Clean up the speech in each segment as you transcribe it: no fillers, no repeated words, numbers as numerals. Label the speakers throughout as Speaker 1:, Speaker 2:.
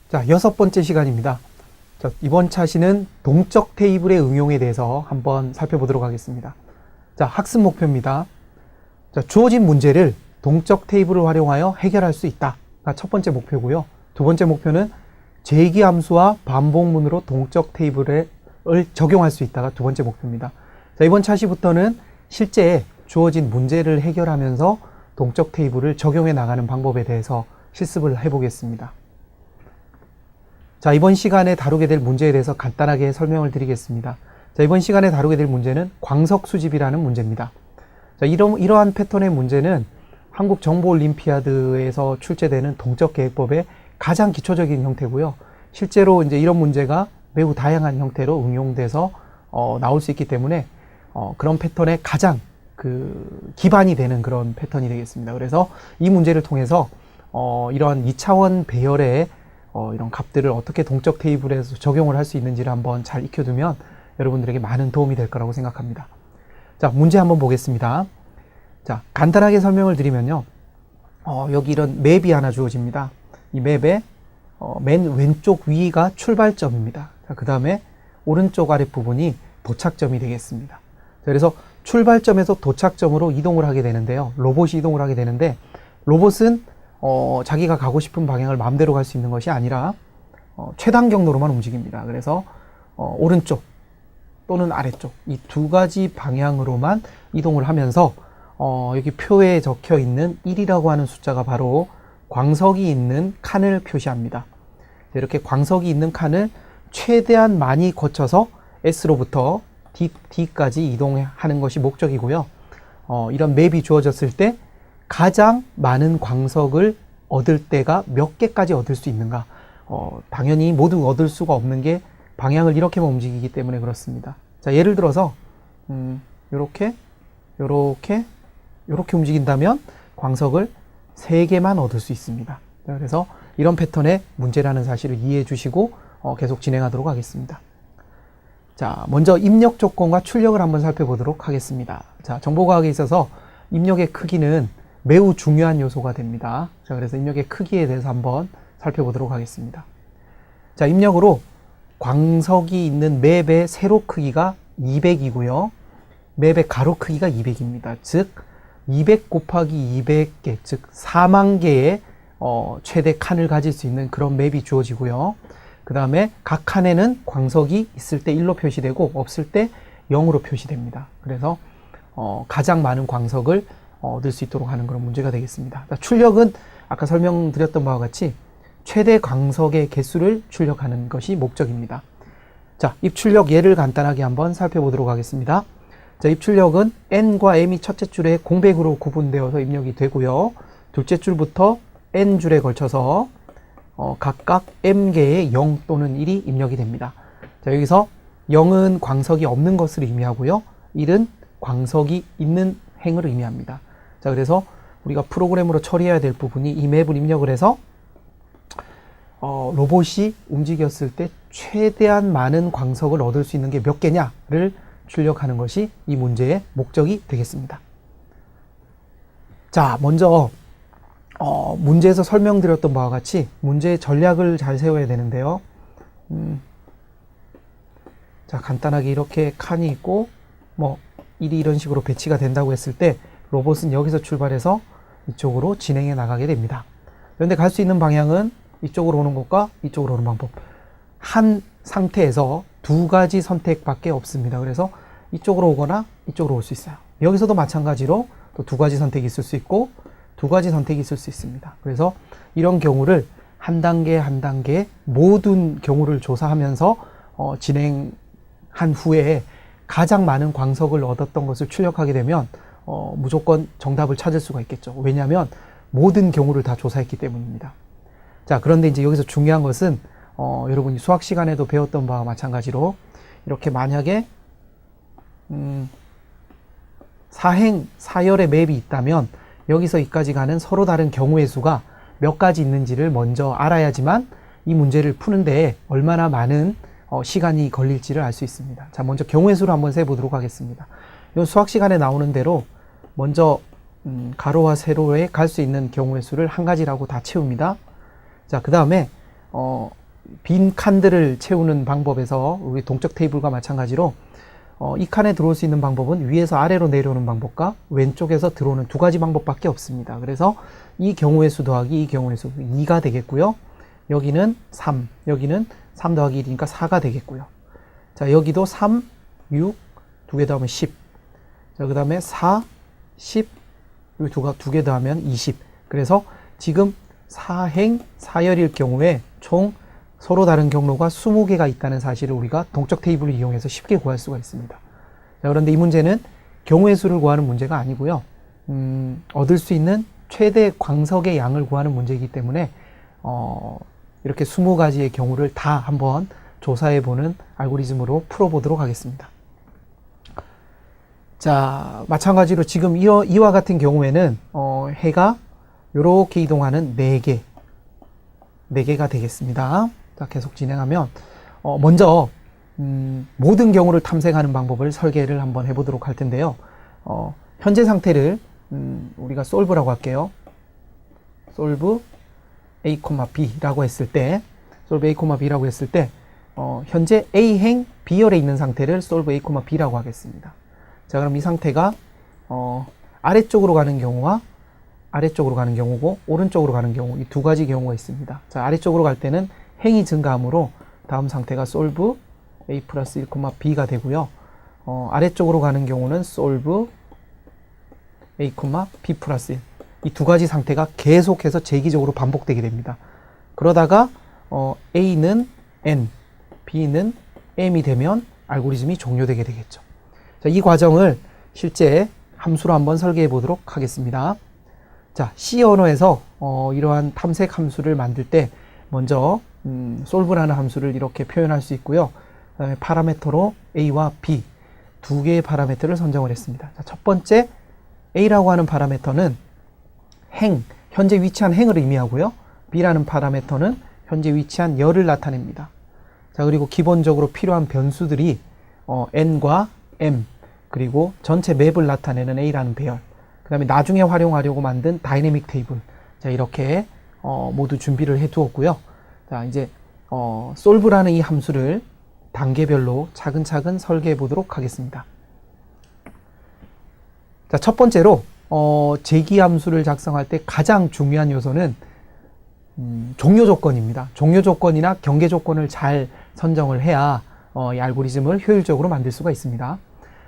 Speaker 1: 자, 6번째 시간입니다. 자, 이번 차시는 동적 테이블의 응용에 대해서 한번 살펴보도록 하겠습니다. 자, 학습 목표입니다. 자, 주어진 문제를 동적 테이블을 활용하여 해결할 수 있다가 첫 번째 목표고요. 두 번째 목표는 제기함수와 반복문으로 동적 테이블을 적용할 수 있다가 두 번째 목표입니다. 자, 이번 차시부터는 실제 주어진 문제를 해결하면서 동적 테이블을 적용해 나가는 방법에 대해서 실습을 해보겠습니다. 자, 이번 시간에 다루게 될 문제에 대해서 간단하게 설명을 드리겠습니다. 자, 이번 시간에 다루게 될 문제는 광석 수집이라는 문제입니다. 자, 이러한 패턴의 문제는 한국정보올림피아드에서 출제되는 동적계획법의 가장 기초적인 형태고요. 실제로 이제 이런 문제가 매우 다양한 형태로 응용돼서 나올 수 있기 때문에 그런 패턴의 가장 기반이 되는 그런 패턴이 되겠습니다. 그래서 이 문제를 통해서 이러한 2차원 배열의 이런 값들을 어떻게 동적 테이블에서 적용을 할 수 있는지를 한번 잘 익혀두면 여러분들에게 많은 도움이 될 거라고 생각합니다. 자, 문제 한번 보겠습니다. 자, 간단하게 설명을 드리면요. 여기 이런 맵이 하나 주어집니다. 이 맵의 맨 왼쪽 위가 출발점입니다. 자, 그 다음에 오른쪽 아랫부분이 도착점이 되겠습니다. 자, 그래서 출발점에서 도착점으로 이동을 하게 되는데요. 로봇이 이동을 하게 되는데, 로봇은 자기가 가고 싶은 방향을 마음대로 갈 수 있는 것이 아니라 최단 경로로만 움직입니다. 그래서 오른쪽 또는 아래쪽 이 두 가지 방향으로만 이동을 하면서 여기 표에 적혀 있는 1이라고 하는 숫자가 바로 광석이 있는 칸을 표시합니다. 이렇게 광석이 있는 칸을 최대한 많이 거쳐서 S로부터 D까지 이동하는 것이 목적이고요. 이런 맵이 주어졌을 때 가장 많은 광석을 얻을 때가 몇 개까지 얻을 수 있는가? 당연히 모두 얻을 수가 없는 게 방향을 이렇게만 움직이기 때문에 그렇습니다. 자, 예를 들어서 요렇게 움직인다면 광석을 3개만 얻을 수 있습니다. 그래서 이런 패턴의 문제라는 사실을 이해해 주시고 계속 진행하도록 하겠습니다. 자, 먼저 입력 조건과 출력을 한번 살펴보도록 하겠습니다. 자, 정보과학에 있어서 입력의 크기는 매우 중요한 요소가 됩니다. 자, 그래서 입력의 크기에 대해서 한번 살펴보도록 하겠습니다. 자, 입력으로 광석이 있는 맵의 세로 크기가 200이고요. 맵의 가로 크기가 200입니다. 즉 200 곱하기 200개, 즉 4만 개의 최대 칸을 가질 수 있는 그런 맵이 주어지고요. 그 다음에 각 칸에는 광석이 있을 때 1로 표시되고 없을 때 0으로 표시됩니다. 그래서 가장 많은 광석을 얻을 수 있도록 하는 그런 문제가 되겠습니다. 출력은 아까 설명드렸던 바와 같이 최대 광석의 개수를 출력하는 것이 목적입니다. 자, 입출력 예를 간단하게 한번 살펴보도록 하겠습니다. 자, 입출력은 N과 M이 첫째 줄에 공백으로 구분되어서 입력이 되고요. 둘째 줄부터 N줄에 걸쳐서 각각 M개의 0 또는 1이 입력이 됩니다. 자, 여기서 0은 광석이 없는 것을 의미하고요. 1은 광석이 있는 행을 의미합니다. 자, 그래서 우리가 프로그램으로 처리해야 될 부분이 이 맵을 입력을 해서 로봇이 움직였을 때 최대한 많은 광석을 얻을 수 있는 게 몇 개냐를 출력하는 것이 이 문제의 목적이 되겠습니다. 자, 먼저 문제에서 설명드렸던 바와 같이 문제의 전략을 잘 세워야 되는데요. 자, 간단하게 이렇게 칸이 있고 일이 이런 식으로 배치가 된다고 했을 때 로봇은 여기서 출발해서 이쪽으로 진행해 나가게 됩니다. 그런데 갈 수 있는 방향은 이쪽으로 오는 것과 이쪽으로 오는 방법, 한 상태에서 두 가지 선택밖에 없습니다. 그래서 이쪽으로 오거나 이쪽으로 올 수 있어요. 여기서도 마찬가지로 또 두 가지 선택이 있을 수 있고 두 가지 선택이 있을 수 있습니다. 그래서 이런 경우를 한 단계 한 단계 모든 경우를 조사하면서 진행한 후에 가장 많은 광석을 얻었던 것을 출력하게 되면 무조건 정답을 찾을 수가 있겠죠. 왜냐하면 모든 경우를 다 조사했기 때문입니다. 자, 그런데 이제 여기서 중요한 것은 여러분이 수학 시간에도 배웠던 바와 마찬가지로 이렇게 만약에 사열의 맵이 있다면 여기서 여기까지 가는 서로 다른 경우의 수가 몇 가지 있는지를 먼저 알아야지만 이 문제를 푸는데 얼마나 많은 시간이 걸릴지를 알 수 있습니다. 자, 먼저 경우의 수를 한번 세보도록 하겠습니다. 이 수학 시간에 나오는 대로 먼저 가로와 세로에 갈 수 있는 경우의 수를 한 가지라고 다 채웁니다. 자, 그 다음에 빈 칸들을 채우는 방법에서 우리 동적 테이블과 마찬가지로 이 칸에 들어올 수 있는 방법은 위에서 아래로 내려오는 방법과 왼쪽에서 들어오는 두 가지 방법밖에 없습니다. 그래서 이 경우의 수 더하기 이 경우의 수 2가 되겠고요. 여기는 3, 여기는 3 더하기 1이니까 4가 되겠고요. 자, 여기도 3, 6, 두 개 더하면 10. 자, 그 다음에 4, 10, 두 개 더하면 20. 그래서 지금 4행 4열일 경우에 총 서로 다른 경로가 20개가 있다는 사실을 우리가 동적 테이블을 이용해서 쉽게 구할 수가 있습니다. 자, 그런데 이 문제는 경우의 수를 구하는 문제가 아니고요. 얻을 수 있는 최대 광석의 양을 구하는 문제이기 때문에 이렇게 20가지의 경우를 다 한번 조사해보는 알고리즘으로 풀어보도록 하겠습니다. 자, 마찬가지로 지금 이와 같은 경우에는 해가 이렇게 이동하는 4개가 되겠습니다. 자, 계속 진행하면 먼저 모든 경우를 탐색하는 방법을 설계를 한번 해보도록 할 텐데요. 현재 상태를 우리가 solve라고 할게요. solve a, b라고 했을 때 solve a, b라고 했을 때 현재 a행 b열에 있는 상태를 solve a, b라고 하겠습니다. 자, 그럼 이 상태가 아래쪽으로 가는 경우와 아래쪽으로 가는 경우고 오른쪽으로 가는 경우 이 두 가지 경우가 있습니다. 자, 아래쪽으로 갈 때는 행이 증가하므로 다음 상태가 solve a 플러스 1, b가 되고요. 아래쪽으로 가는 경우는 solve a, b 플러스 1. 이 두 가지 상태가 계속해서 재기적으로 반복되게 됩니다. 그러다가 a는 n, b는 m이 되면 알고리즘이 종료되게 되겠죠. 자, 이 과정을 실제 함수로 한번 설계해 보도록 하겠습니다. 자, C 언어에서 이러한 탐색 함수를 만들 때 먼저 solve라는 함수를 이렇게 표현할 수 있고요. 그다음에 파라미터로 A와 B 두 개의 파라미터를 선정을 했습니다. 자, 첫 번째 A라고 하는 파라미터는 현재 위치한 행을 의미하고요. B라는 파라미터는 현재 위치한 열을 나타냅니다. 자, 그리고 기본적으로 필요한 변수들이 N과 M 그리고 전체 맵을 나타내는 A라는 배열, 그 다음에 나중에 활용하려고 만든 다이내믹 테이블. 자, 이렇게 모두 준비를 해 두었고요. 자, 이제 solve라는 이 함수를 단계별로 차근차근 설계해 보도록 하겠습니다. 자, 첫 번째로 재기 함수를 작성할 때 가장 중요한 요소는 종료 조건입니다. 종료 조건이나 경계 조건을 잘 선정을 해야 이 알고리즘을 효율적으로 만들 수가 있습니다.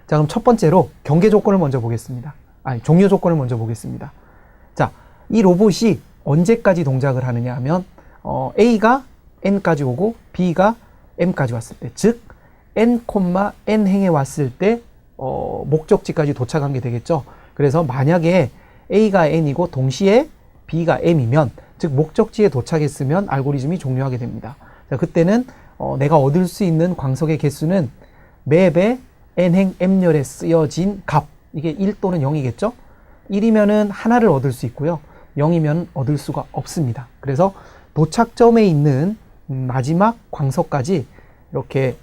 Speaker 1: 자, 그럼 첫 번째로 경계 조건을 먼저 보겠습니다. 종료 조건을 먼저 보겠습니다. 자, 이 로봇이 언제까지 동작을 하느냐 하면 A가 N까지 오고 B가 M까지 왔을 때, 즉 N, N 행에 왔을 때 목적지까지 도착한 게 되겠죠. 그래서 만약에 A가 N이고 동시에 B가 M이면, 즉 목적지에 도착했으면 알고리즘이 종료하게 됩니다. 자, 그때는 내가 얻을 수 있는 광석의 개수는 맵에 N행 M열에 쓰여진 값, 이게 1 또는 0이겠죠? 1이면은 하나를 얻을 수 있고요. 0이면 얻을 수가 없습니다. 그래서 도착점에 있는 마지막 광석까지 이렇게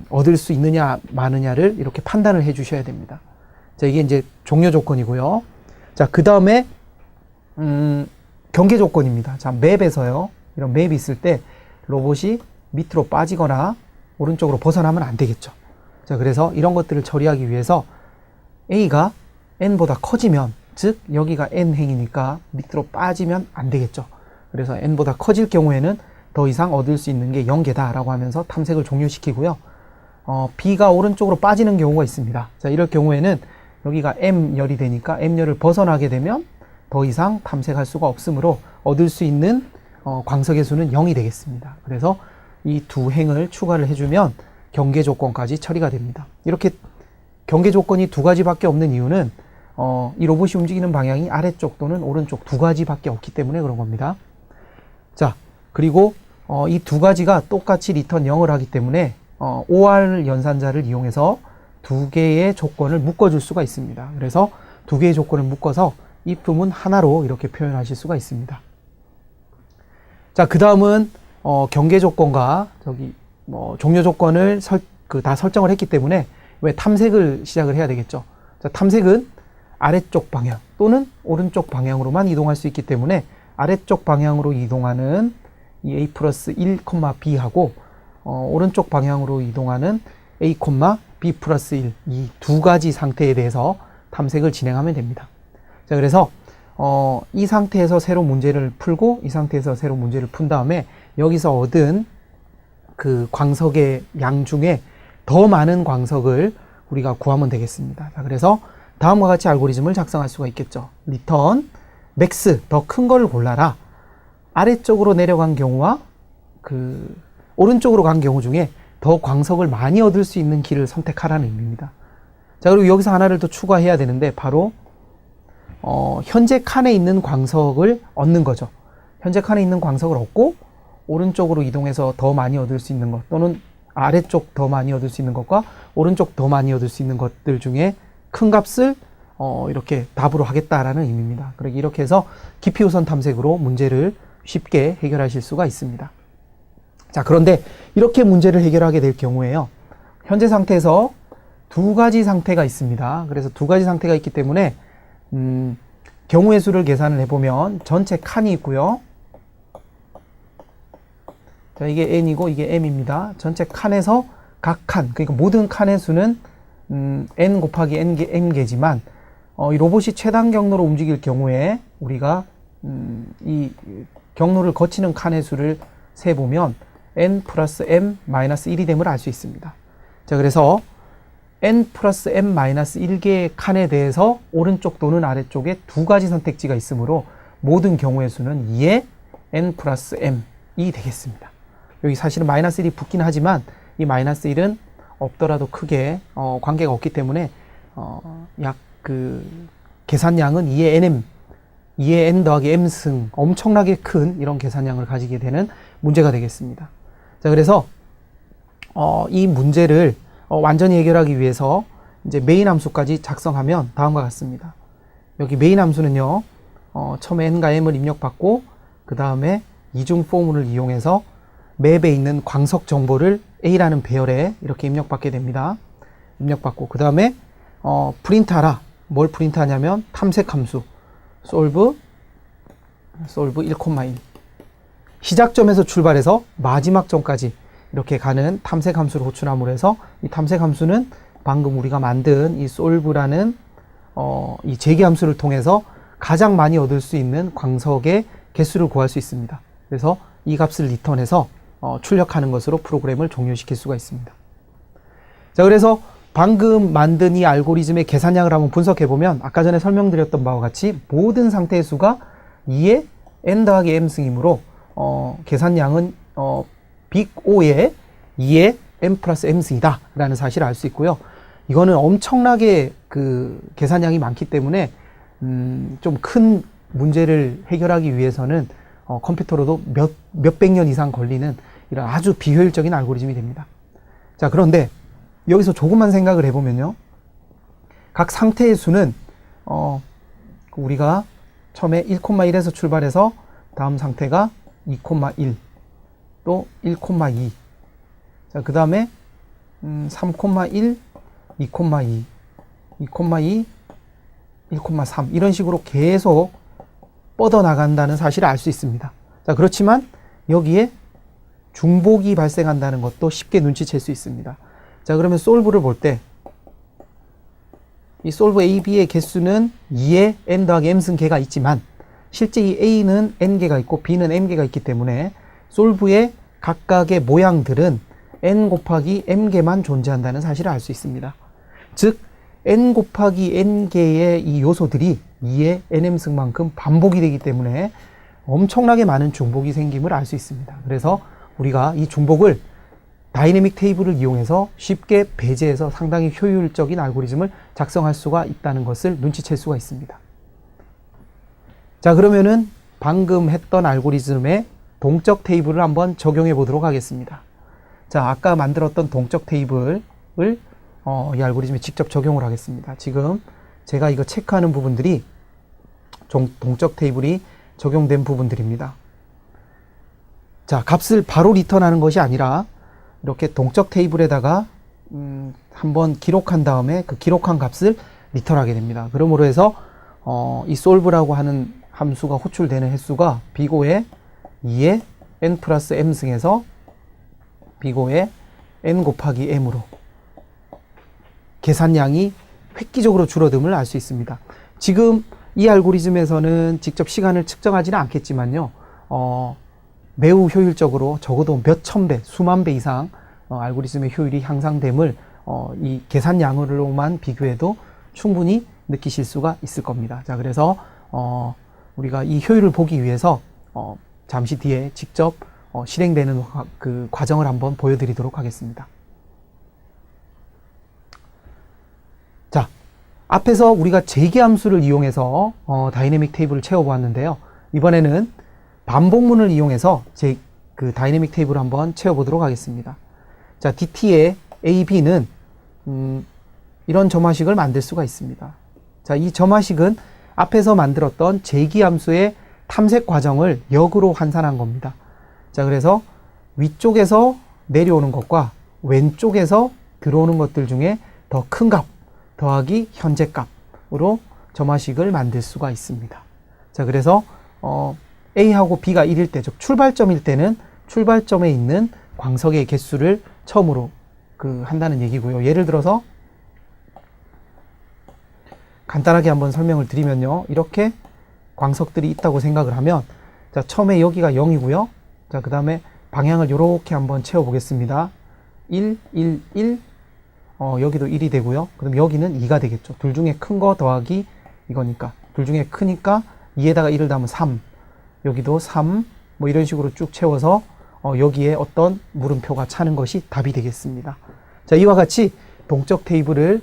Speaker 1: 얻을 수 있느냐 마느냐를 이렇게 판단을 해 주셔야 됩니다. 자, 이게 이제 종료 조건이고요. 자, 그 다음에 경계 조건입니다. 자, 맵에서요, 이런 맵이 있을 때 로봇이 밑으로 빠지거나 오른쪽으로 벗어나면 안 되겠죠. 자, 그래서 이런 것들을 처리하기 위해서 A가 N보다 커지면, 즉 여기가 N행이니까 밑으로 빠지면 안 되겠죠. 그래서 N보다 커질 경우에는 더 이상 얻을 수 있는 게 0개다 라고 하면서 탐색을 종료시키고요. B가 오른쪽으로 빠지는 경우가 있습니다. 자, 이럴 경우에는 여기가 M열이 되니까 M열을 벗어나게 되면 더 이상 탐색할 수가 없으므로 얻을 수 있는 광석의 수는 0이 되겠습니다. 그래서 이 두 행을 추가를 해주면 경계 조건까지 처리가 됩니다. 이렇게 경계 조건이 두 가지밖에 없는 이유는 이 로봇이 움직이는 방향이 아래쪽 또는 오른쪽 두 가지밖에 없기 때문에 그런 겁니다. 자, 그리고 이 두 가지가 똑같이 리턴 0을 하기 때문에 OR 연산자를 이용해서 두 개의 조건을 묶어줄 수가 있습니다. 그래서 두 개의 조건을 묶어서 if문 하나로 이렇게 표현하실 수가 있습니다. 자, 그 다음은 경계 조건과 종료 조건을 다 설정을 했기 때문에 왜 탐색을 시작을 해야 되겠죠. 자, 탐색은 아래쪽 방향 또는 오른쪽 방향으로만 이동할 수 있기 때문에 아래쪽 방향으로 이동하는 이 a 플러스 1, b하고 오른쪽 방향으로 이동하는 a, b 플러스 1 이 두 가지 상태에 대해서 탐색을 진행하면 됩니다. 자, 그래서 이 상태에서 새로 문제를 풀고 이 상태에서 새로 문제를 푼 다음에 여기서 얻은 그 광석의 양 중에 더 많은 광석을 우리가 구하면 되겠습니다. 자, 그래서 다음과 같이 알고리즘을 작성할 수가 있겠죠. 리턴 맥스 더 큰 거를 골라라. 아래쪽으로 내려간 경우와 그 오른쪽으로 간 경우 중에 더 광석을 많이 얻을 수 있는 길을 선택하라는 의미입니다. 자, 그리고 여기서 하나를 더 추가해야 되는데 바로 현재 칸에 있는 광석을 얻는 거죠. 현재 칸에 있는 광석을 얻고 오른쪽으로 이동해서 더 많이 얻을 수 있는 것 또는 아래쪽 더 많이 얻을 수 있는 것과 오른쪽 더 많이 얻을 수 있는 것들 중에 큰 값을 이렇게 답으로 하겠다라는 의미입니다. 그러니까 이렇게 해서 깊이 우선 탐색으로 문제를 쉽게 해결하실 수가 있습니다. 자, 그런데 이렇게 문제를 해결하게 될 경우에요. 현재 상태에서 두 가지 상태가 있습니다. 그래서 두 가지 상태가 있기 때문에 경우의 수를 계산을 해보면 전체 칸이 있고요. 자, 이게 n이고 이게 m입니다. 전체 칸에서 각 칸, 그러니까 모든 칸의 수는 n 곱하기 m개지만 이 로봇이 최단 경로로 움직일 경우에 우리가 이 경로를 거치는 칸의 수를 세보면 n 플러스 m 마이너스 1이 됨을 알 수 있습니다. 자, 그래서 n 플러스 m 마이너스 1개의 칸에 대해서 오른쪽 또는 아래쪽에 두 가지 선택지가 있으므로 모든 경우의 수는 2의 n 플러스 m이 되겠습니다. 여기 사실은 마이너스 1이 붙긴 하지만 이 마이너스 1은 없더라도 크게 관계가 없기 때문에 약 그 계산량은 2의 nm 2의 n 더하기 m승 엄청나게 큰 이런 계산량을 가지게 되는 문제가 되겠습니다. 자, 그래서 이 문제를 완전히 해결하기 위해서 이제 메인 함수까지 작성하면 다음과 같습니다. 여기 메인 함수는요, 처음에 n과 m을 입력받고 그 다음에 이중 포물을 이용해서 맵에 있는 광석 정보를 A라는 배열에 이렇게 입력받게 됩니다. 입력받고 그 다음에 프린트하라. 뭘 프린트하냐면 탐색 함수 solve 1,1 시작점에서 출발해서 마지막 점까지 이렇게 가는 탐색 함수를 호출함으로 해서 이 탐색 함수는 방금 우리가 만든 이 solve라는 이 재개 함수를 통해서 가장 많이 얻을 수 있는 광석의 개수를 구할 수 있습니다. 그래서 이 값을 리턴해서 출력하는 것으로 프로그램을 종료시킬 수가 있습니다. 자, 그래서 방금 만든 이 알고리즘의 계산량을 한번 분석해보면 아까 전에 설명드렸던 바와 같이 모든 상태의 수가 2의 n 더하기 m승이므로 계산량은 빅 O의 2의 m 플러스 m승이다 라는 사실을 알 수 있고요. 이거는 엄청나게 그 계산량이 많기 때문에 좀 큰 문제를 해결하기 위해서는 컴퓨터로도 몇백 년 이상 걸리는 이런 아주 비효율적인 알고리즘이 됩니다. 자, 그런데 여기서 조금만 생각을 해보면요. 각 상태의 수는 우리가 처음에 1,1에서 출발해서 다음 상태가 2,1 또 1,2 자, 그 다음에 3,1 2,2 2,2 1,3 이런 식으로 계속 뻗어나간다는 사실을 알 수 있습니다. 자, 그렇지만 여기에 중복이 발생한다는 것도 쉽게 눈치챌 수 있습니다. 자, 그러면 solve를 볼 때 이 solve A, B의 개수는 2의 n 더하기 m승 개가 있지만 실제 이 A는 n개가 있고 B는 m개가 있기 때문에 solve의 각각의 모양들은 n 곱하기 m개만 존재한다는 사실을 알 수 있습니다. 즉 n 곱하기 n개의 이 요소들이 2의 nm승만큼 반복이 되기 때문에 엄청나게 많은 중복이 생김을 알 수 있습니다. 그래서 우리가 이 중복을 다이내믹 테이블을 이용해서 쉽게 배제해서 상당히 효율적인 알고리즘을 작성할 수가 있다는 것을 눈치챌 수가 있습니다. 자, 그러면은 방금 했던 알고리즘의 동적 테이블을 한번 적용해 보도록 하겠습니다. 자, 아까 만들었던 동적 테이블을 이 알고리즘에 직접 적용을 하겠습니다. 지금 제가 이거 체크하는 부분들이 동적 테이블이 적용된 부분들입니다. 자, 값을 바로 리턴하는 것이 아니라 이렇게 동적 테이블에다가 한번 기록한 다음에 그 기록한 값을 리턴하게 됩니다. 그러므로 해서 이 solve라고 하는 함수가 호출되는 횟수가 빅O의 2의 n 플러스 m 승에서 비고의 n 곱하기 m으로 계산량이 획기적으로 줄어듦을 알 수 있습니다. 지금 이 알고리즘에서는 직접 시간을 측정하지는 않겠지만요, 매우 효율적으로 적어도 몇 천 배, 수만 배 이상 알고리즘의 효율이 향상됨을 이 계산량으로만 비교해도 충분히 느끼실 수가 있을 겁니다. 자, 그래서 우리가 이 효율을 보기 위해서 잠시 뒤에 직접 실행되는 그 과정을 한번 보여드리도록 하겠습니다. 자, 앞에서 우리가 재기함수를 이용해서 다이내믹 테이블을 채워보았는데요. 이번에는 반복문을 이용해서 그 다이내믹 테이블을 한번 채워보도록 하겠습니다. 자, DT의 A, B는 이런 점화식을 만들 수가 있습니다. 자, 이 점화식은 앞에서 만들었던 재기함수의 탐색 과정을 역으로 환산한 겁니다. 자, 그래서 위쪽에서 내려오는 것과 왼쪽에서 들어오는 것들 중에 더 큰 값 더하기 현재 값으로 점화식을 만들 수가 있습니다. 자, 그래서 A하고 B가 1일 때, 즉 출발점일 때는 출발점에 있는 광석의 개수를 처음으로 한다는 얘기고요. 예를 들어서 간단하게 한번 설명을 드리면요, 이렇게 광석들이 있다고 생각을 하면, 자, 처음에 여기가 0이고요. 자, 그 다음에 방향을 이렇게 한번 채워 보겠습니다. 1, 1, 1, 여기도 1이 되고요. 그럼 여기는 2가 되겠죠. 둘 중에 큰 거 더하기 이거니까. 둘 중에 크니까 2에다가 1을 더하면 3. 여기도 3. 뭐 이런 식으로 쭉 채워서 여기에 어떤 물음표가 차는 것이 답이 되겠습니다. 자, 이와 같이 동적 테이블을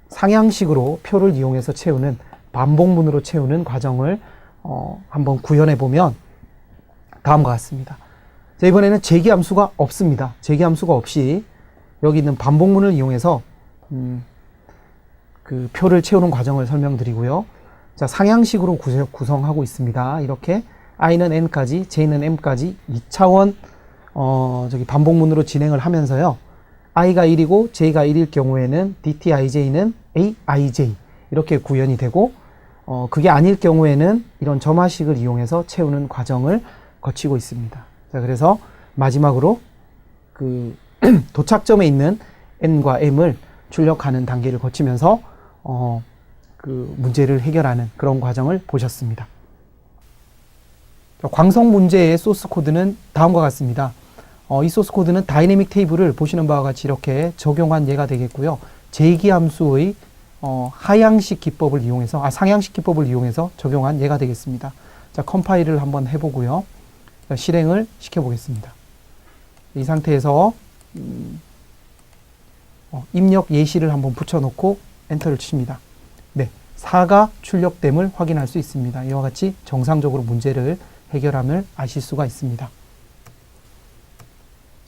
Speaker 1: 상향식으로 표를 이용해서 채우는, 반복문으로 채우는 과정을 한번 구현해 보면 다음과 같습니다. 자, 이번에는 재기함수가 없습니다. 재기함수가 없이 여기 있는 반복문을 이용해서 그 표를 채우는 과정을 설명드리고요. 자, 상향식으로 구성하고 있습니다. 이렇게 i는 n까지, j는 m까지 2차원 반복문으로 진행을 하면서요, i가 1이고 j가 1일 경우에는 dtij는 aij 이렇게 구현이 되고, 그게 아닐 경우에는 이런 점화식을 이용해서 채우는 과정을 거치고 있습니다. 자, 그래서 마지막으로 그 도착점에 있는 n과 m을 출력하는 단계를 거치면서 그 문제를 해결하는 그런 과정을 보셨습니다. 광석 문제의 소스 코드는 다음과 같습니다. 이 소스 코드는 다이내믹 테이블을 보시는 바와 같이 이렇게 적용한 예가 되겠고요. 재기함수의 하향식 기법을 이용해서, 상향식 기법을 이용해서 적용한 예가 되겠습니다. 자, 컴파일을 한번 해보고요. 자, 실행을 시켜보겠습니다. 이 상태에서 입력 예시를 한번 붙여놓고 엔터를 칩니다. 네, 4가 출력됨을 확인할 수 있습니다. 이와 같이 정상적으로 문제를 해결함을 아실 수가 있습니다.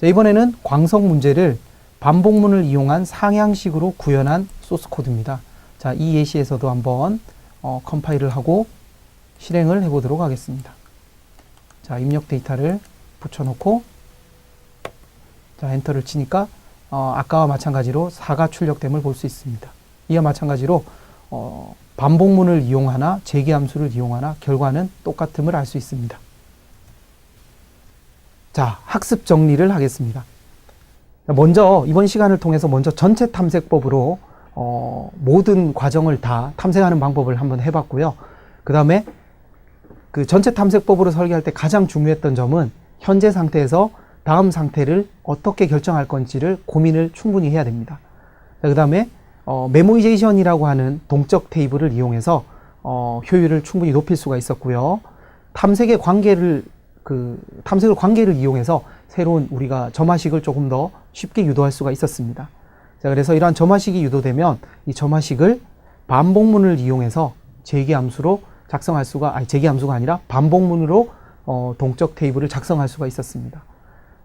Speaker 1: 자, 이번에는 광석 문제를 반복문을 이용한 상향식으로 구현한 소스 코드입니다. 자, 이 예시에서도 한번 컴파일을 하고 실행을 해보도록 하겠습니다. 자, 입력 데이터를 붙여놓고, 자, 엔터를 치니까 아까와 마찬가지로 4가 출력됨을 볼 수 있습니다. 이와 마찬가지로 반복문을 이용하나 재기함수를 이용하나 결과는 똑같음을 알 수 있습니다. 자, 학습 정리를 하겠습니다. 먼저 이번 시간을 통해서 먼저 전체 탐색법으로 모든 과정을 다 탐색하는 방법을 한번 해봤고요. 그 다음에 그 전체 탐색법으로 설계할 때 가장 중요했던 점은 현재 상태에서 다음 상태를 어떻게 결정할 건지를 고민을 충분히 해야 됩니다. 그 다음에 메모이제이션이라고 하는 동적 테이블을 이용해서 효율을 충분히 높일 수가 있었고요. 탐색을 관계를 이용해서 새로운 우리가 점화식을 조금 더 쉽게 유도할 수가 있었습니다. 자, 그래서 이러한 점화식이 유도되면 이 점화식을 반복문을 이용해서 재기함수로 작성할 수가, 재기함수가 아니라 반복문으로 동적 테이블을 작성할 수가 있었습니다.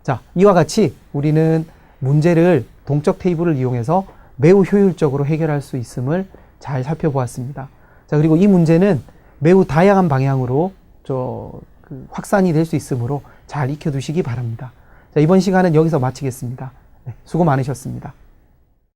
Speaker 1: 자, 이와 같이 우리는 문제를 동적 테이블을 이용해서 매우 효율적으로 해결할 수 있음을 잘 살펴보았습니다. 자, 그리고 이 문제는 매우 다양한 방향으로 확산이 될 수 있으므로 잘 익혀두시기 바랍니다. 자, 이번 시간은 여기서 마치겠습니다. 네, 수고 많으셨습니다.